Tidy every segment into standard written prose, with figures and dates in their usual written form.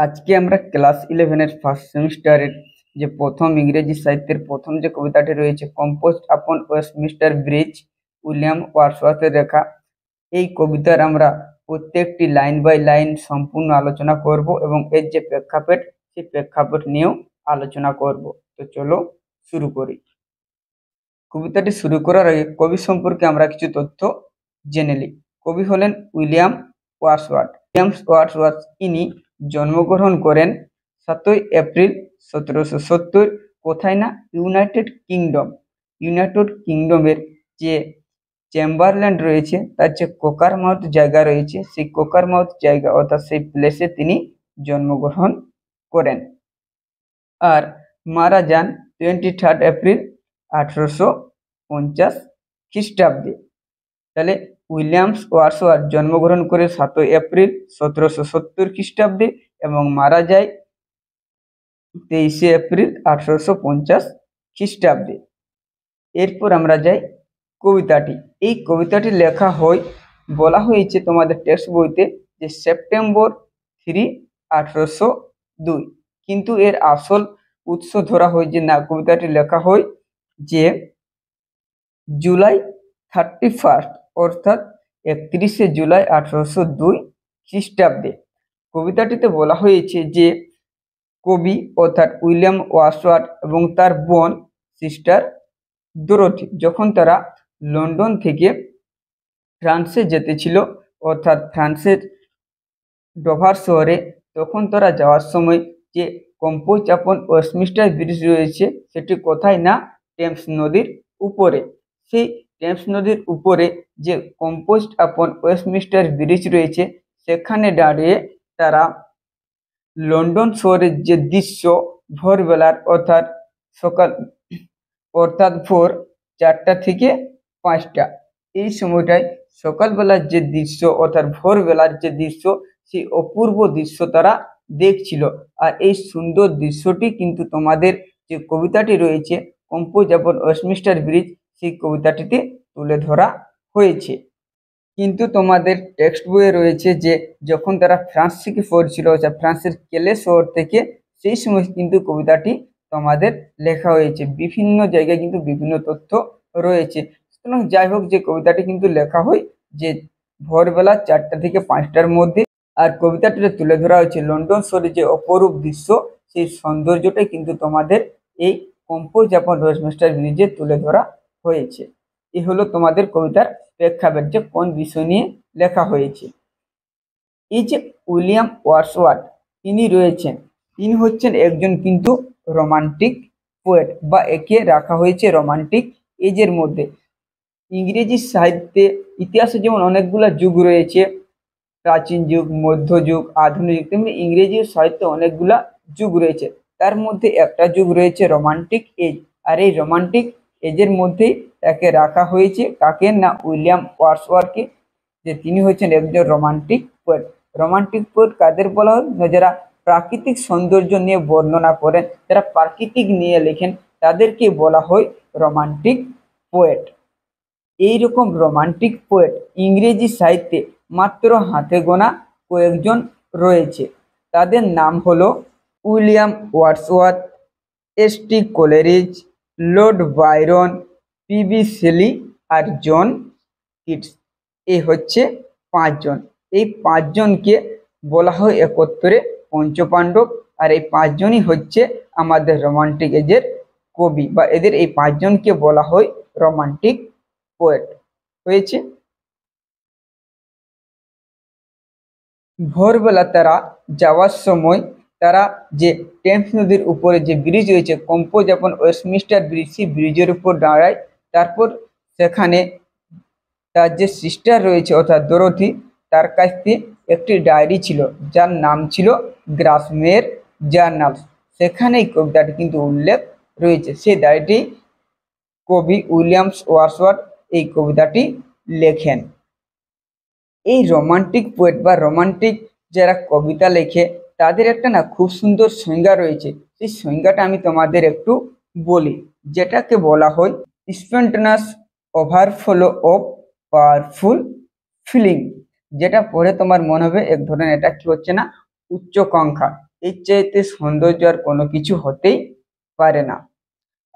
আজকে আমরা class 11 first সেমিস্টারের যে প্রথম ইংরেজি সাহিত্যের প্রথম যে কবিতাটি রয়েছে কম্পোজড আপন ওয়েস্টমিনিস্টার ব্রিজ উইলিয়াম ওয়ার্ডসওয়ার্থের লেখা। এই কবিতার আমরা প্রত্যেকটি লাইন বাই লাইন সম্পূর্ণ আলোচনা করব এবং এর যে প্রেক্ষাপট সেই প্রেক্ষাপট নিয়েও আলোচনা করব। তো চলো শুরু করি। কবিতাটি শুরু করার আগে কবি সম্পর্কে আমরা কিছু তথ্য জেনে নিই। কবি হলেন উইলিয়াম ওয়ার্ডসওয়ার্থ। ইনি জন্মগ্রহণ করেন 7 এপ্রিল 1770। কোথায় না ইউনাইটেড কিংডমের যে চেম্বারল্যান্ড রয়েছে তার যে কোকারমাউথ জায়গা রয়েছে সেই কোকারমাউথ জায়গা অর্থাৎ সেই প্লেসে তিনি জন্মগ্রহণ করেন আর মারা যান 23 এপ্রিল 1850 খ্রিস্টাব্দে। তাহলে উইলিয়াম ওয়ার্ডসওয়ার্থ জন্মগ্রহণ করে 7 এপ্রিল 1770 খ্রিস্টাব্দে এবং মারা যায় 23 এপ্রিল 1850 খ্রিস্টাব্দে। এরপর আমরা যাই কবিতাটি। এই কবিতাটি লেখা হয়, বলা হয়েছে তোমাদের টেক্সট বইতে যে সেপ্টেম্বর 3, 1802, কিন্তু এর আসল উৎস ধরা হয় যে না, কবিতাটি লেখা হয় যে জুলাই 31 অর্থাৎ 31শে জুলাই 1802 খ্রিস্টাব্দে। কবিতাটিতে বলা হয়েছে যে কবি অর্থাৎ উইলিয়াম ওয়ার্ডসওয়ার্থ এবং তার বোন সিস্টার ডরোথি যখন তারা লন্ডন থেকে ফ্রান্সে যেতেছিল অর্থাৎ ফ্রান্সের ডোভার শহরে, তখন তারা যাওয়ার সময় যে কম্পোজ আপন ওয়েস্টমিনিস্টার ব্রিজ রয়েছে সেটি কোথায় না টেমস নদীর উপরে। সেই টেমস নদীর উপরে যে কম্পোজড আপন ওয়েস্টমিনিস্টার ব্রিজ রয়েছে সেখানে দাঁড়িয়ে তারা লন্ডন শহরের যে দৃশ্য ভোরবেলার অর্থাৎ ভোর 4টা থেকে 5টা, এই সময়টায় সকালবেলার যে দৃশ্য অর্থাৎ ভোরবেলার যে দৃশ্য সেই অপূর্ব দৃশ্য তারা দেখছিল। আর এই সুন্দর দৃশ্যটি কিন্তু তোমাদের যে কবিতাটি রয়েছে কম্পোজ আপন ওয়েস্টমিনিস্টার ব্রিজ সেই কবিতাটিতে তুলে ধরা হয়েছে। কিন্তু তোমাদের টেক্সট বইয়ে রয়েছে যে যখন তারা ফ্রান্স থেকে পড়ছিল অর্থাৎ ফ্রান্সের কেলে শহর থেকে, সেই সময় কিন্তু কবিতাটি তোমাদের লেখা হয়েছে। বিভিন্ন জায়গায় কিন্তু বিভিন্ন তথ্য রয়েছে। সুতরাং যাই হোক, যে কবিতাটি কিন্তু লেখা হয় যে ভোরবেলা 4টা থেকে 5টার মধ্যে, আর কবিতাটিতে তুলে ধরা হয়েছে লন্ডন শহরের যে অপরূপ দৃশ্য সেই সৌন্দর্যটাই কিন্তু তোমাদের এই কম্পোজ আপন ওয়েস্টমিনিস্টার ব্রিজে তুলে ধরা হয়েছে। এই হলো তোমাদের কবিতার প্রেক্ষাপট যে কোন বিষয় নিয়ে লেখা হয়েছে। এই যে উইলিয়াম ওয়ার্ডসওয়ার্থ তিনি হচ্ছেন একজন কিন্তু রোমান্টিক পোয়েট, বা একে রাখা হয়েছে রোমান্টিক এজের মধ্যে। ইংরেজি সাহিত্যে ইতিহাসে যেমন অনেকগুলো যুগ রয়েছে, প্রাচীন যুগ, মধ্যযুগ, আধুনিক যুগ, তেমনি ইংরেজি সাহিত্যে অনেকগুলা যুগ রয়েছে। তার মধ্যে একটা যুগ রয়েছে রোমান্টিক এজ, আর এই রোমান্টিক এজের মধ্যেই তাকে রাখা হয়েছে। কাকে না উইলিয়াম ওয়ার্ডসওয়ার্থকে, যে তিনি হচ্ছেন একজন রোমান্টিক পোয়েট। রোমান্টিক পোয়েট কাদের বলা হয় না, যারা প্রাকৃতিক সৌন্দর্য নিয়ে বর্ণনা করেন, যারা প্রাকৃতিক নিয়ে লেখেন তাদেরকে বলা হয় রোমান্টিক পোয়েট। এইরকম রোমান্টিক পোয়েট ইংরেজি সাহিত্যে মাত্র হাতে গোনা কয়েকজন রয়েছে। তাদের নাম হলো William Wordsworth, S T. Coleridge, Lord Byron, P B. Shelley আর জন কিটস। এই হচ্ছে 5জন। এই 5জনকে বলা হয় একত্রে পঞ্চপাণ্ডব, আর এই 5জনই হচ্ছে আমাদের রোমান্টিক এজের কবি, বা এদের এই 5জনকে বলা হয় রোমান্টিক পোয়েট হয়েছে। ভোরবেলা তারা যাওয়ার সময় তারা যে টেমস নদীর উপরে যে ব্রিজ রয়েছে কম্পোজ আপন ওয়েস্টমিনিস্টার ব্রিজ, সেই ব্রিজের উপর দাঁড়ায়। তারপর সেখানে তার যে সিস্টার রয়েছে অর্থাৎ ডরোথি, তার কাছ থেকে একটি ডায়েরি ছিল যার নাম ছিল গ্রাসমের জার্নাল। সেখানেই কবিতাটি কিন্তু উল্লেখ রয়েছে। সেই ডায়েরিটি কবি উইলিয়াম ওয়ার্ডসওয়ার্থ এই কবিতাটি লেখেন। এই রোমান্টিক পোয়েট বা রোমান্টিক যারা কবিতা লেখে তাদের একটা না খুব সুন্দর সংজ্ঞা রয়েছে। সেই সংজ্ঞাটা আমি তোমাদের একটু বলি, যেটাকে বলা হয় spontaneous overflow of powerful feeling. যেটা পড়ে তোমার মনে হবে এক ধরনের এটা কি হচ্ছে না উচ্চাকাঙ্ক্ষা, এর চাইতে সৌন্দর্য আর কোনো কিছু হতেই পারে না।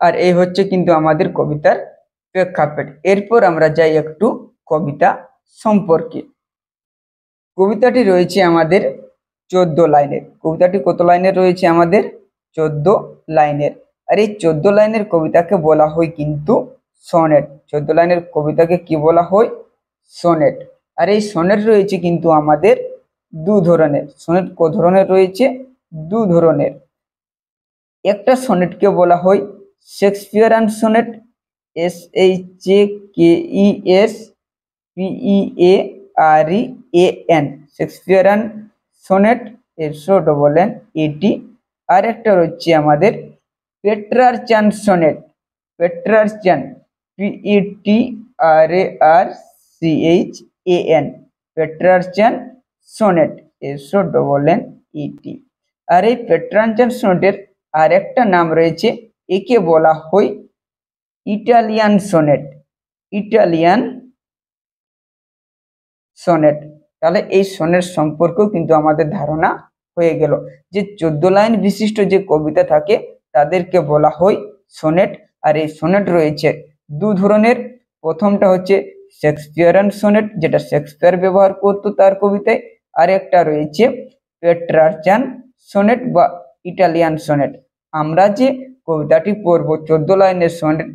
আর এই হচ্ছে কিন্তু আমাদের কবিতার প্রেক্ষাপট। এরপর আমরা যাই একটু কবিতা সম্পর্কে। কবিতাটি রয়েছে আমাদের 14 লাইনের। কবিতাটি কত লাইনের রয়েছে? আমাদের 14 লাইনের। আর এই 14 লাইনের কবিতাকে বলা হয় কিন্তু সনেট। 14 লাইনের কবিতাকে কি বলা হয়? সনেট। আর এই সনেট রয়েছে কিন্তু আমাদের দু ধরনের। সনেট ক ধরনের রয়েছে? দু ধরনের। একটা সনেটকে বলা হয় Shakespearean sonnet, SHEKSPEARIAN, Shakespearean sonnet, SOEET। আর একটা হচ্ছে আমাদের Petrarchan sonnet. Petrarchan, PETRARCHAN, Petrarchan sonnet, SOEET। আর এই পেট্রারচান সনেটের আর একটা নাম রয়েছে, একে বলা হয় ইটালিয়ান সনেট। Italian sonnet. তাহলে এই সনেট সম্পর্কেও কিন্তু আমাদের ধারণা হয়ে গেল যে 14 লাইন বিশিষ্ট যে কবিতা থাকে তাদেরকে বলা হয় সনেট। আর এই সনেট রয়েছে দু ধরনের। প্রথমটা হচ্ছে শেক্সপিয়ারিয়ান সনেট, যেটা শেক্সপিয়ার ব্যবহার করতো তার কবিতায়। আর একটা রয়েছে পেট্রারচান সনেট বা ইটালিয়ান সনেট। আমরা যে কবিতাটি পড়ব 14 লাইনের সনেট,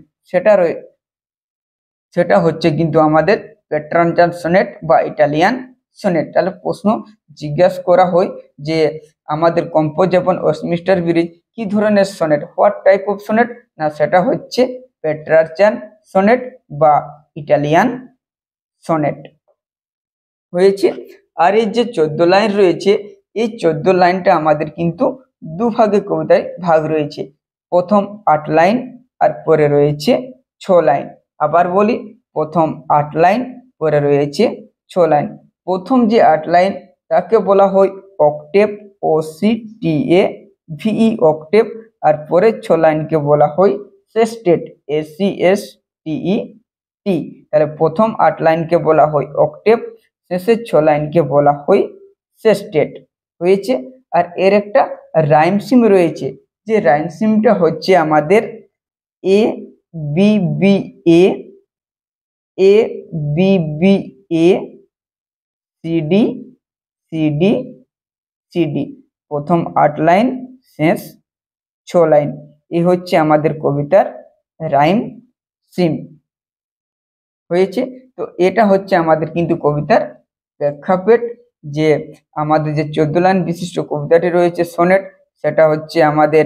সেটা হচ্ছে কিন্তু আমাদের পেট্রারচান সনেট বা ইটালিয়ান সনেট। তাহলে প্রশ্ন জিজ্ঞাসা করা হয় যে আমাদের কম্পোজ অন ওয়েস্টমিনিস্টার ব্রিজ কি ধরনের sonnet, what type of sonnet? না, সেটা হচ্ছে পেট্রারচান সনেট বা ইটালিয়ান সনেট হয়েছে। আর এই যে 14 লাইন রয়েছে, এই 14 লাইনটা আমাদের কিন্তু দুভাগে কবিতায় ভাগ রয়েছে। প্রথম 8 লাইন আর পরে রয়েছে 6 লাইন। আবার বলি, প্রথম 8 লাইন, পরে রয়েছে 6 লাইন। প্রথম যে 8 লাইন তাকে বলা হয় অক্টেভ, OCTAVE, অক্টেভ। আর পরের 6 লাইনকে বলা হয় সেস্টেট, ACSTET। তাহলে প্রথম 8 লাইনকে বলা হয় অক্টেভ, শেষের 6 লাইনকে বলা হয় সেস্টেট হয়েছে। আর এর একটা রাইম সিম রয়েছে, যে রাইম সিমটা হচ্ছে আমাদের ABBA, ABBA, CD, প্রথম 8 লাইন, শেষ 6 লাইন। এই হচ্ছে আমাদের কবিতার রাইম সিম হয়েছে। তো এটা হচ্ছে আমাদের কিন্তু কবিতার প্রেক্ষাপট, যে আমাদের যে 14 লাইন বিশিষ্ট কবিতাটি রয়েছে সনেট, সেটা হচ্ছে আমাদের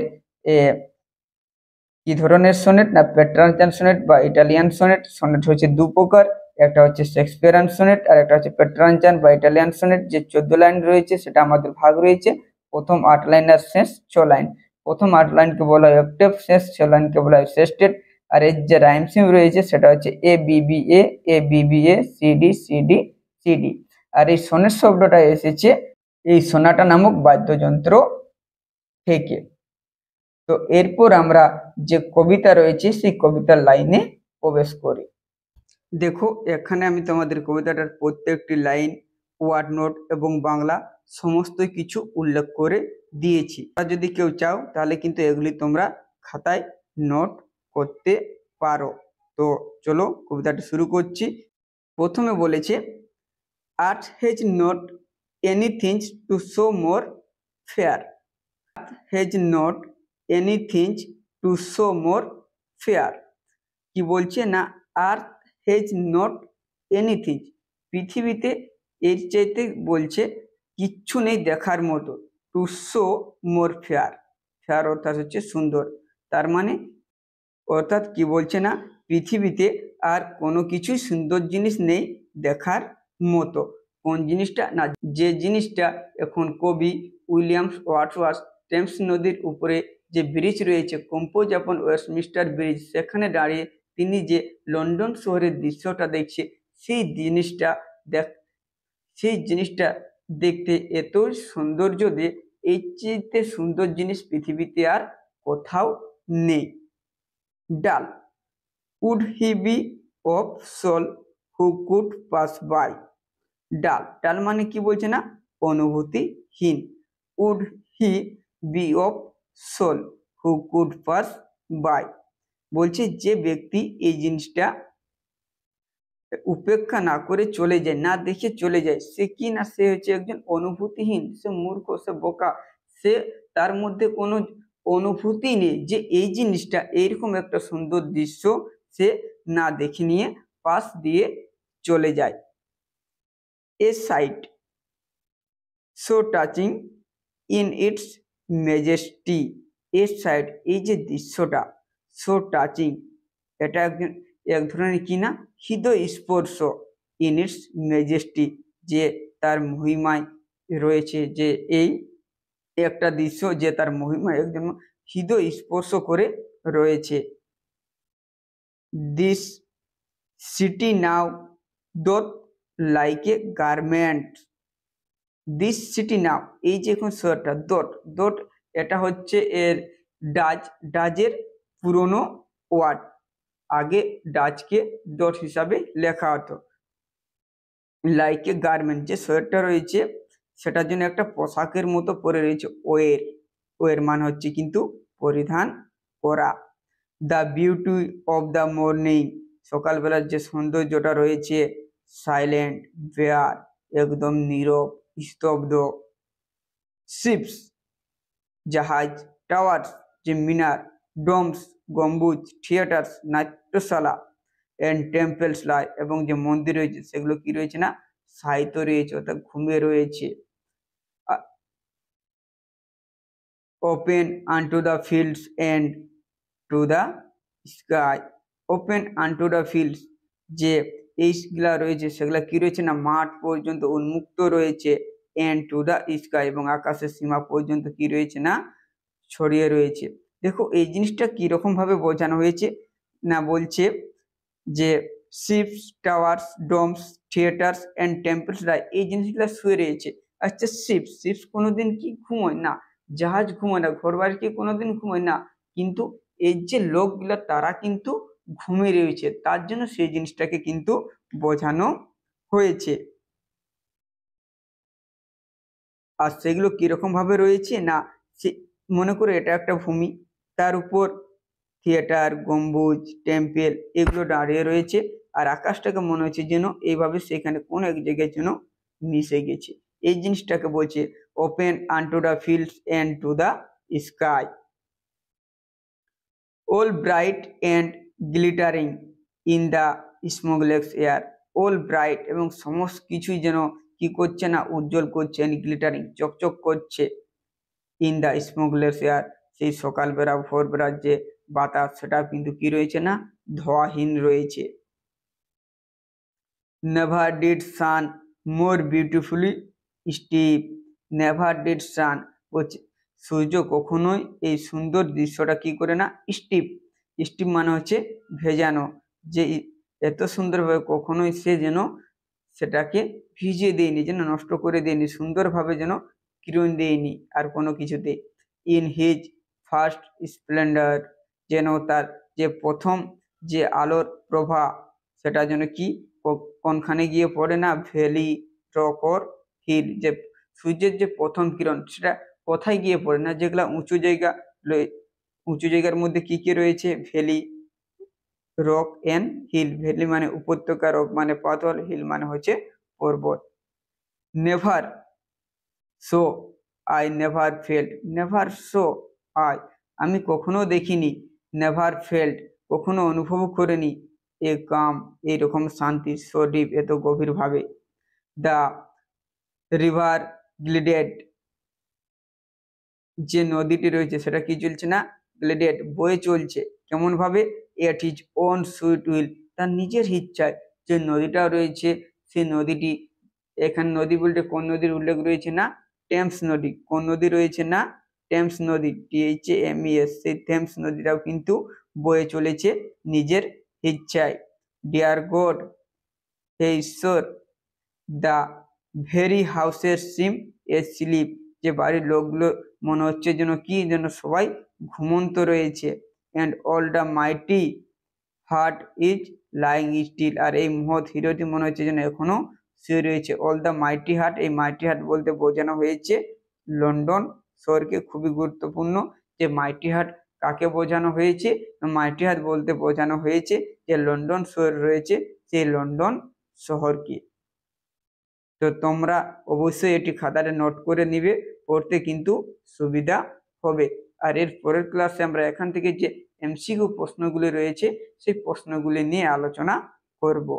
কি ধরনের সনেট? না, পেট্রারচান সনেট বা ইটালিয়ান সনেট। সনেট হচ্ছে দু প্রকার, একটা হচ্ছে শেক্সপিয়ারিয়ান সনেট আর একটা হচ্ছে পেট্রারচান বা ইটালিয়ান সনেট। যে 14 লাইন রয়েছে সেটা আমাদের ভাগ রয়েছে প্রথম 8 লাইন আর শেষ 6 লাইন। প্রথম 8 লাইনকে বলা হয় অক্টেভ, শেষ 6 লাইনকে বলা হয় সেস্টেট। আর এর যে রাইম সিম রয়েছে সেটা হচ্ছে ABBA, ABBA, CD। আর এই সনেট শব্দটা এসেছে এই সোনাটা নামক বাদ্যযন্ত্র থেকে। তো এরপর আমরা যে কবিতা রয়েছে সেই কবিতার লাইনে প্রবেশ করি। দেখো, এখানে আমি তোমাদের কবিতাটার প্রত্যেকটি লাইন, ওয়ার্ড নোট এবং বাংলা সমস্ত কিছু উল্লেখ করে দিয়েছি। আর যদি কেউ চাও তাহলে কিন্তু এগুলি তোমরা খাতায় নোট করতে পারো। তো চলো কবিতাটা শুরু করছি। প্রথমে বলেছে, art has not anything to show more fair. Has not anything to show more fair. কি বলছে? না, আর্থ হ্যাজ নট এনিথিং, পৃথিবীতে এর চাইতে বলছে কিচ্ছু নেই দেখার মতো। To show more fair, fair অর্থাৎ হচ্ছে সুন্দর। তার মানে অর্থাৎ কি বলছে? না, পৃথিবীতে আর কোনো কিছুই সুন্দর জিনিস নেই দেখার মতো। কোন জিনিসটা? না, যে জিনিসটা এখন কবি উইলিয়াম ওয়ার্ডসওয়ার্থ টেমস নদীর উপরে যে ব্রিজ রয়েছে, কম্পোজ অন ওয়েস্টমিনিস্টার ব্রিজ, সেখানে দাঁড়িয়ে তিনি যে লন্ডন শহরের দৃশ্যটা দেখছে, সেই জিনিসটা দেখতে এতই সৌন্দর্য যে এই চেয়ে সুন্দর জিনিস পৃথিবীতে আর কোথাও নেই। Dull, would he be of soul who could pass by. Dull, dull মানে কি বলছে? না, অনুভূতিহীন। Would he be of soul who could pass by. বলছে যে ব্যক্তি এই জিনিসটা উপেক্ষা না করে চলে যায়, না দেখে চলে যায়, সে কি না, সে হচ্ছে একজন অনুভূতিহীন, সে মূর্খ, সে বোকা, সে তার মধ্যে কোনো অনুভূতি নেই যে এই জিনিসটা, এইরকম একটা সুন্দর দৃশ্য সে না দেখে নিয়ে পাশ দিয়ে চলে যায়। A sight so touching in its majesty. এর সাইড, এই যে দৃশ্যটা, সো টাচিং, এটা এক ধরনের কি না, হৃদয় স্পর্শ, ইন ইটস মেজেস্টি, যে তার মহিমায় রয়েছে, যে এই একটা দৃশ্য যে তার মহিমায় একদম হৃদয় স্পর্শ করে রয়েছে। This city now dot like a garment. This city নাও, এই যে এখন শহরটা, ডট ডট, এটা হচ্ছে এর ডাজের পুরনো ওয়ার্ড, আগে ডাচকে ডট হিসাবে লেখা হতো। লাইক এ গার্মেন্ট, যে শহরটা রয়েছে সেটার জন্য একটা পোশাকের মতো পরে রয়েছে, ওয়ের, ওয়ের মানে হচ্ছে কিন্তু পরিধান করা। The beauty of the morning, সকালবেলার যে সৌন্দর্যটা রয়েছে, সাইলেন্ট, বেয়ার, একদম নীরব, স্তব্ধ। শিপস, জাহাজ, টাওয়ার্স, যে মিনার, ডোমস, গম্বুজ, থিয়েটার্স, নাট্যশালা, এন্ড টেম্পলস লাই, এবং যে মন্দির রয়েছে সেগুলো কি রয়েছে না, সাহিত্য রয়েছে, অর্থাৎ ঘুমিয়ে রয়েছে। Open unto the fields and to the sky. Open unto the fields, যে এইগুলা রয়েছে সেগুলা কি রয়েছে না, মাঠ পর্যন্ত উন্মুক্ত রয়েছে, এন্ড টু দ্য স্কাই, এবং আকাশের সীমা পর্যন্ত কি রয়েছে না, ছড়িয়ে রয়েছে। দেখো এই জিনিসটা কি রকম ভাবে বোঝানো হয়েছে না, বলছে যে ships, towers, domes, theatres and temples, এই জিনিসগুলো শুয়ে রয়েছে। আচ্ছা, শিপস, শিপস কোনোদিন কি ঘুমোয় না, জাহাজ ঘুমোয় না, ঘর বাড়ি কি কোনোদিন ঘুমোয় না, কিন্তু এই যে লোকগুলো তারা কিন্তু ঘুমিয়ে রয়েছে, তার জন্য সেই জিনিসটাকে কিন্তু বোঝানো হয়েছে। আর সেগুলো কিরকম ভাবে রয়েছে না, সে মনে করে এটা একটা ভূমি, তার উপর থিয়েটার, গম্বুজ, টেম্পেল এগুলো দাঁড়িয়ে রয়েছে, আর আকাশটাকে মনে হচ্ছে যেন এইভাবে সেখানে কোন এক জায়গায় যেন মিশে গেছে। এই জিনিসটাকে বলছে open unto the fields and to the sky. All bright and glittering in the smokeless air. All bright, এবং সমস্ত কিছুই যেন কি করছে না, উজ্জ্বল করছে, গ্লিটারিং, চকচক করছে, ইন দ্য স্মোকলেস এয়ার, সেই সকালবেলা ভোরবেলার যে বাতাস সেটা কিন্তু কি রয়েছে না, ধোঁয়াহীন রয়েছে। Never did sun more beautifully steep. Never did sun, সূর্য কখনোই এই সুন্দর দৃশ্যটা কি করে না, স্টিপ, স্টিপ মানে হচ্ছে ভেজানো, যে এত সুন্দরভাবে কখনোই সে যেন সেটাকে ভিজিয়ে দেয়নি, যেন নষ্ট করে দেয়নি, সুন্দরভাবে যেন কিরণ দেয়নি আর কোনো কিছুতে। ইন হিজ ফার্স্ট স্প্লেন্ডার, যেন তার যে প্রথম যে আলোর প্রভা সেটা যেন কি কোনখানে গিয়ে পড়ে না, ভ্যালি, রক অর হিল, যে সূর্যের যে প্রথম কিরণ সেটা কোথায় গিয়ে পড়ে না, যেগুলা উঁচু জায়গা, উঁচু জায়গার মধ্যে কি কি রয়েছে, valley, rock and hill. Valley মানে উপত্যকা, রক মানে পাথর, হিল মানে হচ্ছে পর্বত। Never so I never felt, never so I, আমি কখনো দেখিনি, নেভার ফেল্ট, কখনো অনুভব করিনি, এ কাম, এইরকম শান্তি, সো ডিপ, এত গভীর ভাবে। দ্য রিভার গ্লিডেড, যে নদীটি রয়েছে সেটা কি চলছে না, গ্লিডেড, বয়ে চলছে, কেমন ভাবে, এট ইজ ওন সুইট উইল, তার নিজের ইচ্ছায়, যে নদীটা রয়েছে সেই নদীটি, এখানে নদী বলতে কোন নদীর উল্লেখ রয়েছে না, টেমস নদী, কোন নদী রয়েছে না, টেমস নদী, THAMES, সেই টেমস নদীটাও কিন্তু বয়ে চলেছে নিজের ইচ্ছায়। ডিয়ার গড, হে ঈশ্বর, দ্য ভেরি হাউসের সিম এ স্লিপ, যে বাড়ির লোকগুলো মনে হচ্ছে যেন কি, যেন সবাই ঘুমন্ত রয়েছে। And all the mighty heart is lying still, আর এই মহৎ হিরোটি মনে হচ্ছে যেন এখনো শুয়ে রয়েছে। অল দ্য মাইটি হার্ট, এই মাইটি হার্ট বলতে বোঝানো হয়েছে লন্ডন শহরকে খুবই গুরুত্বপূর্ণ। যে মাইটি হাট কাকে বোঝানো হয়েছে? মাইটি হাট বলতে বোঝানো হয়েছে যে লন্ডন শহর রয়েছে সেই লন্ডন শহরকে। তো তোমরা অবশ্যই এটি খাতাতে নোট করে নিবে, পড়তে কিন্তু সুবিধা হবে। আর এর পরের ক্লাসে আমরা এখান থেকে যে এমসিকিউ প্রশ্নগুলি রয়েছে সেই প্রশ্নগুলি নিয়ে আলোচনা করব।